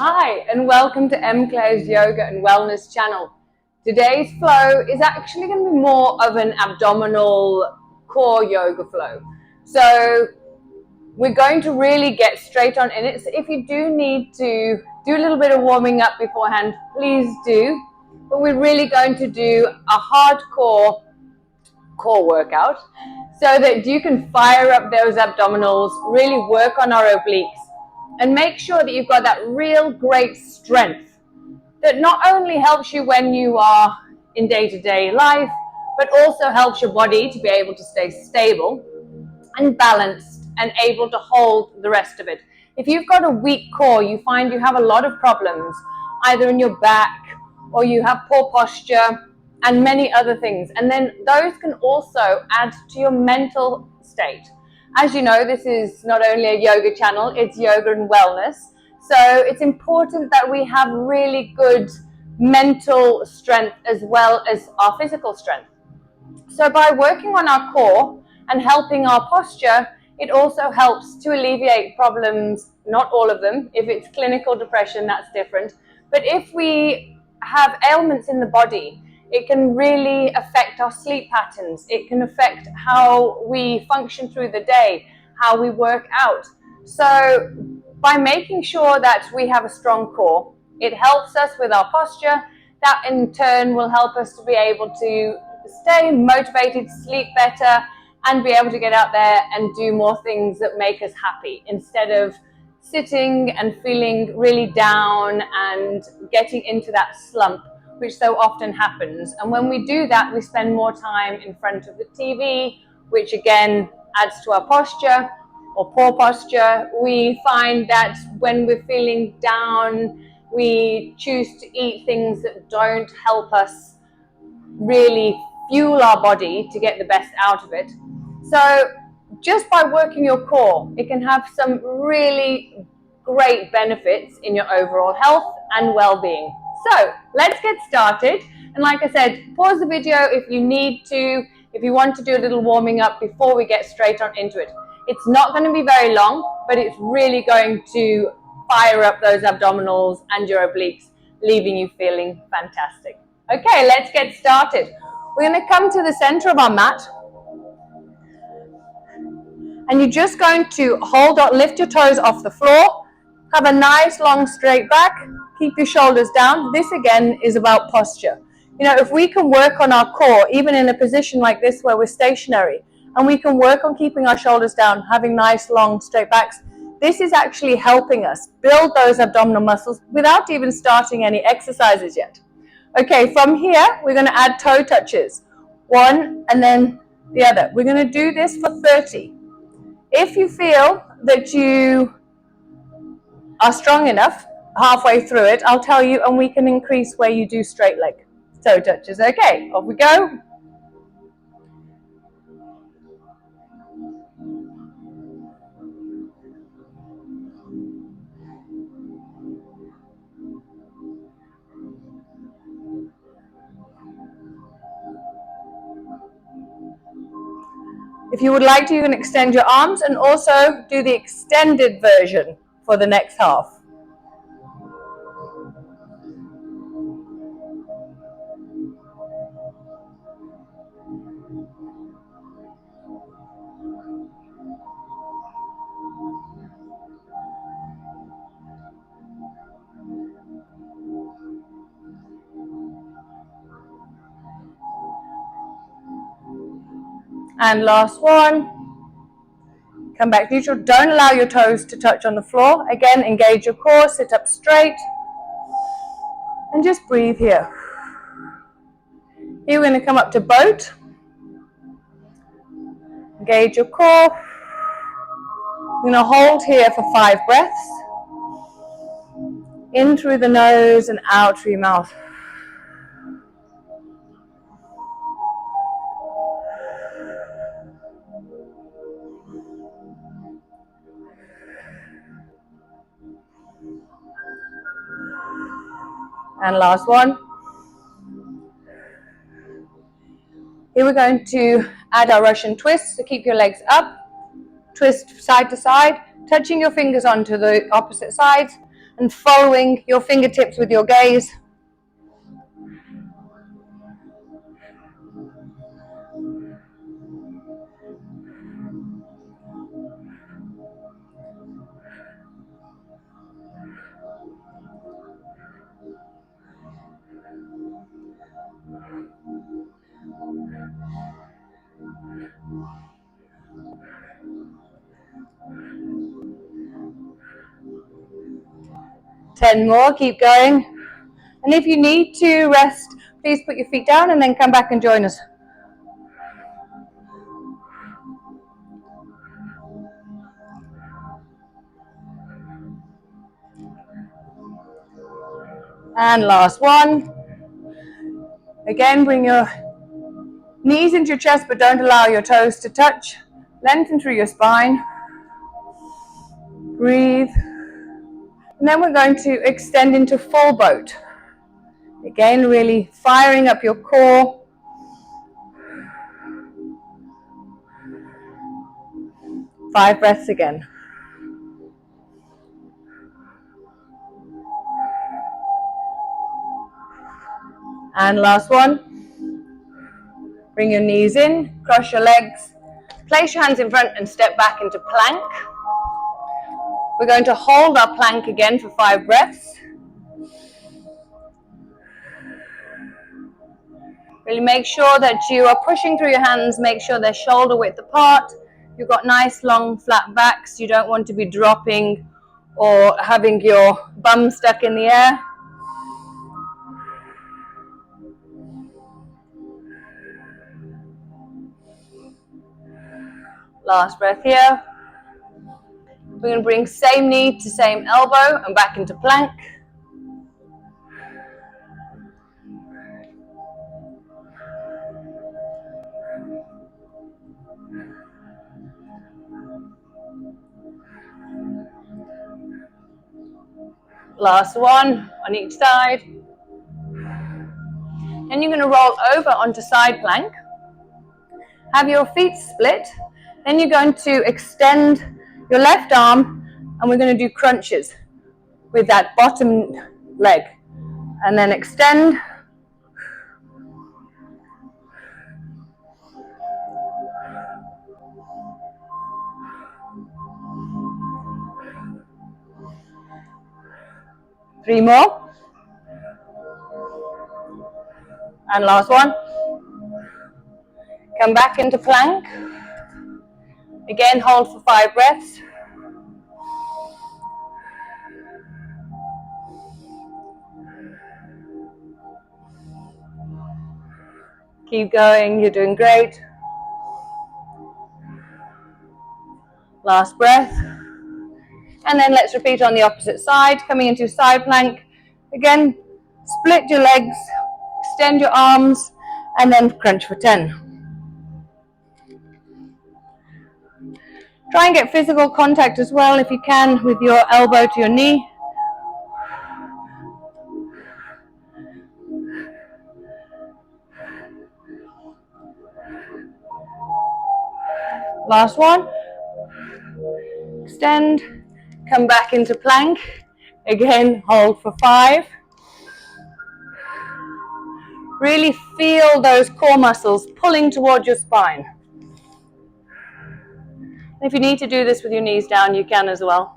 Hi, and welcome to M. Claire's Yoga and Wellness channel. Today's flow is actually going to be more of an abdominal core yoga flow. So we're going to really get straight on in it. So if you do need to do a little bit of warming up beforehand, please do. But we're really going to do a hardcore core workout so that you can fire up those abdominals, really work on our obliques, and make sure that you've got that real great strength that not only helps you when you are in day-to-day life, but also helps your body to be able to stay stable and balanced and able to hold the rest of it. If you've got a weak core, you find you have a lot of problems, either in your back or you have poor posture and many other things. And then those can also add to your mental state. As you know, this is not only a yoga channel, it's yoga and wellness. So it's important that we have really good mental strength as well as our physical strength. So by working on our core and helping our posture, it also helps to alleviate problems, not all of them. If it's clinical depression, that's different. But if we have ailments in the body, it can really affect our sleep patterns. It can affect how we function through the day, how we work out. So by making sure that we have a strong core, it helps us with our posture. That in turn will help us to be able to stay motivated, sleep better, and be able to get out there and do more things that make us happy instead of sitting and feeling really down and getting into that slump, which so often happens. And when we do that, we spend more time in front of the TV, which again adds to our posture or poor posture. We find that when we're feeling down, we choose to eat things that don't help us really fuel our body to get the best out of it. So just by working your core, it can have some really great benefits in your overall health and well-being. So let's get started. And like I said, pause the video if you need to, if you want to do a little warming up before we get straight on into it. It's not going to be very long, but it's really going to fire up those abdominals and your obliques, leaving you feeling fantastic. Okay, let's get started. We're going to come to the center of our mat. And you're just going to lift your toes off the floor. Have a nice long straight back. Keep your shoulders down. This again is about posture. You know, if we can work on our core, even in a position like this where we're stationary, and we can work on keeping our shoulders down, having nice long straight backs, this is actually helping us build those abdominal muscles without even starting any exercises yet. Okay, from here, we're going to add toe touches. One and then the other. We're going to do this for 30. If you feel that you are strong enough halfway through it, I'll tell you, and we can increase where you do straight leg toe touches. Okay, off we go. If you would like to, you can extend your arms and also do the extended version for the next half. And last one. Come back neutral. Don't allow your toes to touch on the floor. Again, engage your core, sit up straight. And just breathe here. Here we're going to come up to boat. Engage your core. We're going to hold here for 5 breaths. In through the nose and out through your mouth. And last one. Here we're going to add our Russian twist. So keep your legs up, twist side to side, touching your fingers onto the opposite sides, and following your fingertips with your gaze. Ten more, keep going. And if you need to rest, please put your feet down and then come back and join us. And last one. Again, bring your knees into your chest, but don't allow your toes to touch. Lengthen through your spine. Breathe. And then we're going to extend into full boat. Again, really firing up your core. Five breaths again. And last one. Bring your knees in, cross your legs, place your hands in front and step back into plank. We're going to hold our plank again for 5 breaths. Really make sure that you are pushing through your hands, make sure they're shoulder width apart. You've got nice long flat backs, you don't want to be dropping or having your bum stuck in the air. Last breath here. We're going to bring same knee to same elbow and back into plank. Last one on each side. Then you're going to roll over onto side plank. Have your feet split. Then you're going to extend your left arm and we're going to do crunches with that bottom leg. And then extend. Three more. And last one. Come back into plank. Again, hold for 5 breaths. Keep going, you're doing great. Last breath. And then let's repeat on the opposite side, coming into side plank. Again, split your legs, extend your arms, and then crunch for 10. Try and get physical contact as well if you can with your elbow to your knee. Last one. Extend, come back into plank. Again, hold for 5. Really feel those core muscles pulling towards your spine. If you need to do this with your knees down, you can as well.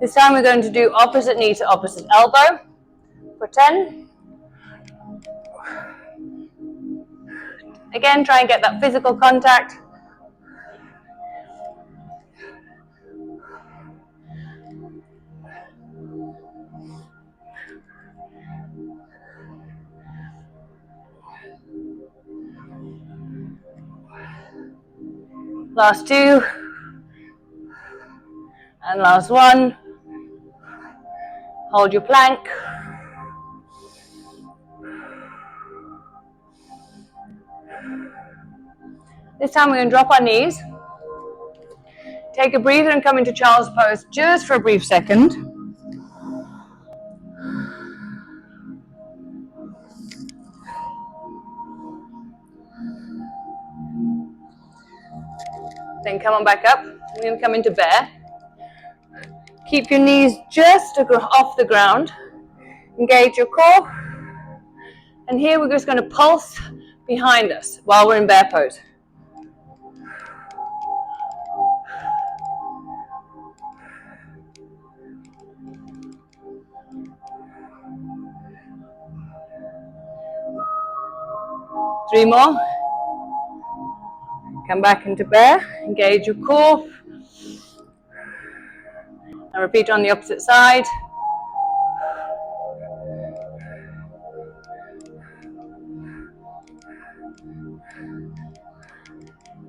This time we're going to do opposite knee to opposite elbow for 10. Again, try and get that physical contact. Last 2. And last 1. Hold your plank. This time we're going to drop our knees. Take a breather and come into child's pose just for a brief second. Then come on back up. We're going to come into bear. Keep your knees just off the ground. Engage your core. And here we're just going to pulse behind us while we're in bear pose. Three more. Come back into bear. Engage your core. And repeat on the opposite side.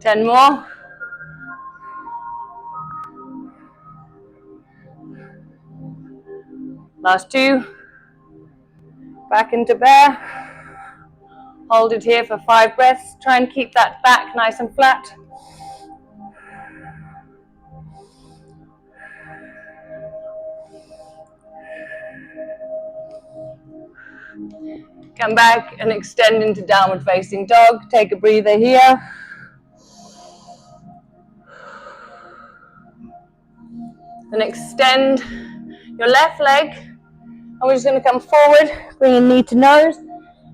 Ten more. Last two. Back into bear. Hold it here for 5 breaths. Try and keep that back nice and flat. Come back and extend into downward facing dog. Take a breather here. And extend your left leg. And we're just going to come forward, bring your knee to nose,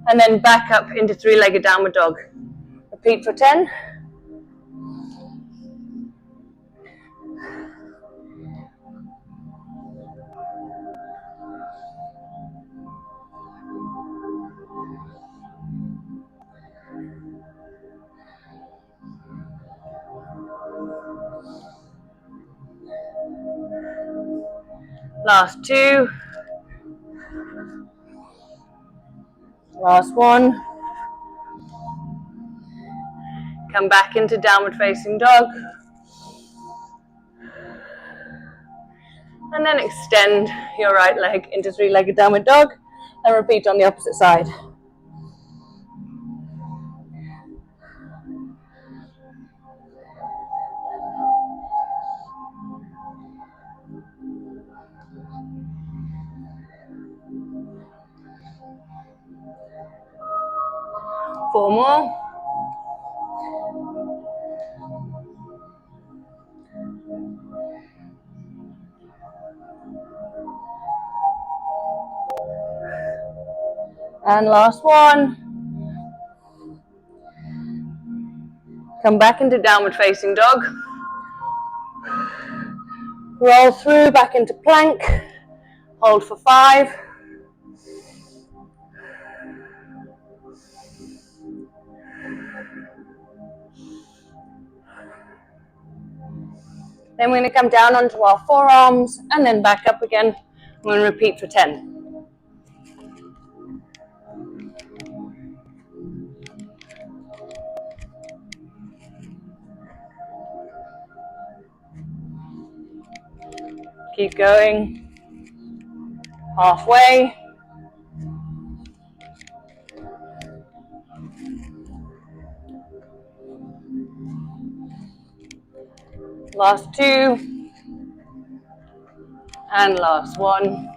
and then back up into 3-legged downward dog. Repeat for 10. Last 2. Last 1. Come back into downward facing dog. And then extend your right leg into 3-legged downward dog. And repeat on the opposite side. Four more. And last 1. Come back into downward facing dog. Roll through back into plank. Hold for 5. Then we're going to come down onto our forearms and then back up again. We're going to repeat for 10. Keep going. Halfway. Last 2. And last 1.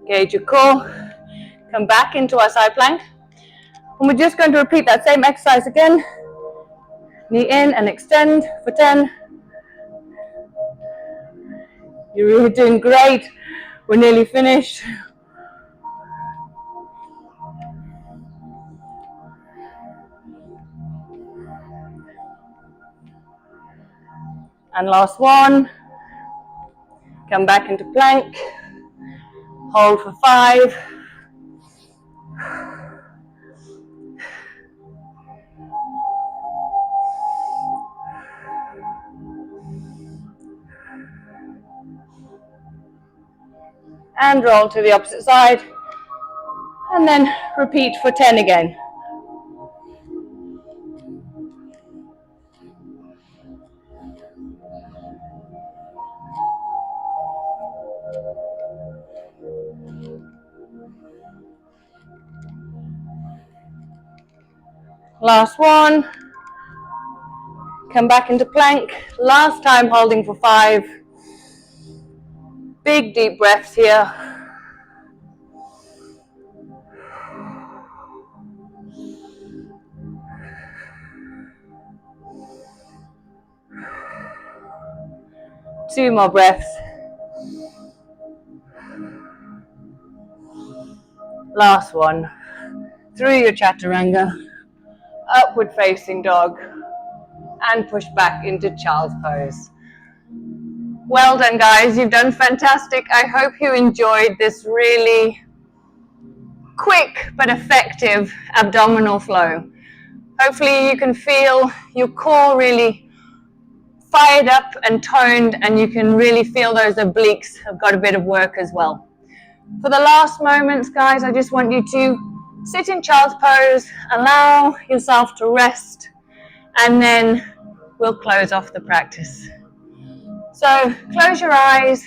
Engage your core. Come back into our side plank. And we're just going to repeat that same exercise again. Knee in and extend for 10. You're really doing great. We're nearly finished. And last 1. Come back into plank. Hold for 5. And roll to the opposite side. And then repeat for 10 again. Last 1. Come back into plank. Last time holding for 5. Big deep breaths here. 2 more breaths. Last one. Through your chaturanga, upward facing dog, and push back into child's pose. Well done, guys. You've done fantastic. I hope you enjoyed this really quick but effective abdominal flow. Hopefully you can feel your core really fired up and toned, and you can really feel those obliques have got a bit of work as well. For the last moments, guys, I just want you to sit in child's pose, allow yourself to rest, and then we'll close off the practice. So close your eyes,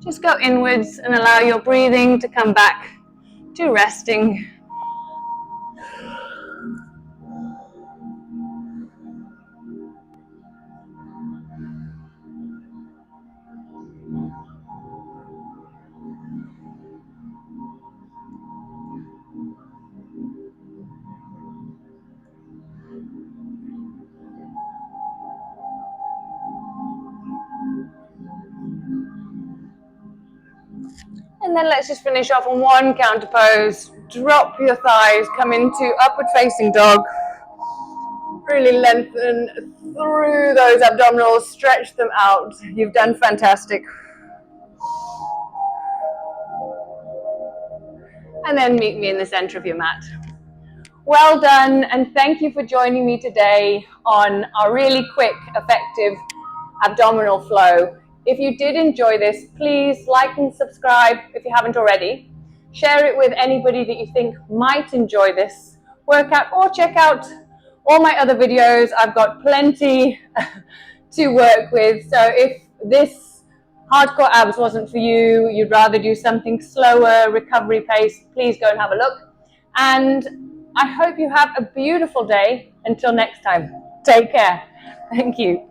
just go inwards and allow your breathing to come back to resting. And then let's just finish off on one counter pose. Drop your thighs, come into upward facing dog. Really lengthen through those abdominals, stretch them out. You've done fantastic. And then meet me in the center of your mat. Well done, and thank you for joining me today on our really quick, effective abdominal flow. If you did enjoy this, please like and subscribe if you haven't already. Share it with anybody that you think might enjoy this workout, or check out all my other videos. I've got plenty to work with. So if this hardcore abs wasn't for you, you'd rather do something slower, recovery pace, please go and have a look. And I hope you have a beautiful day. Until next time, take care. Thank you.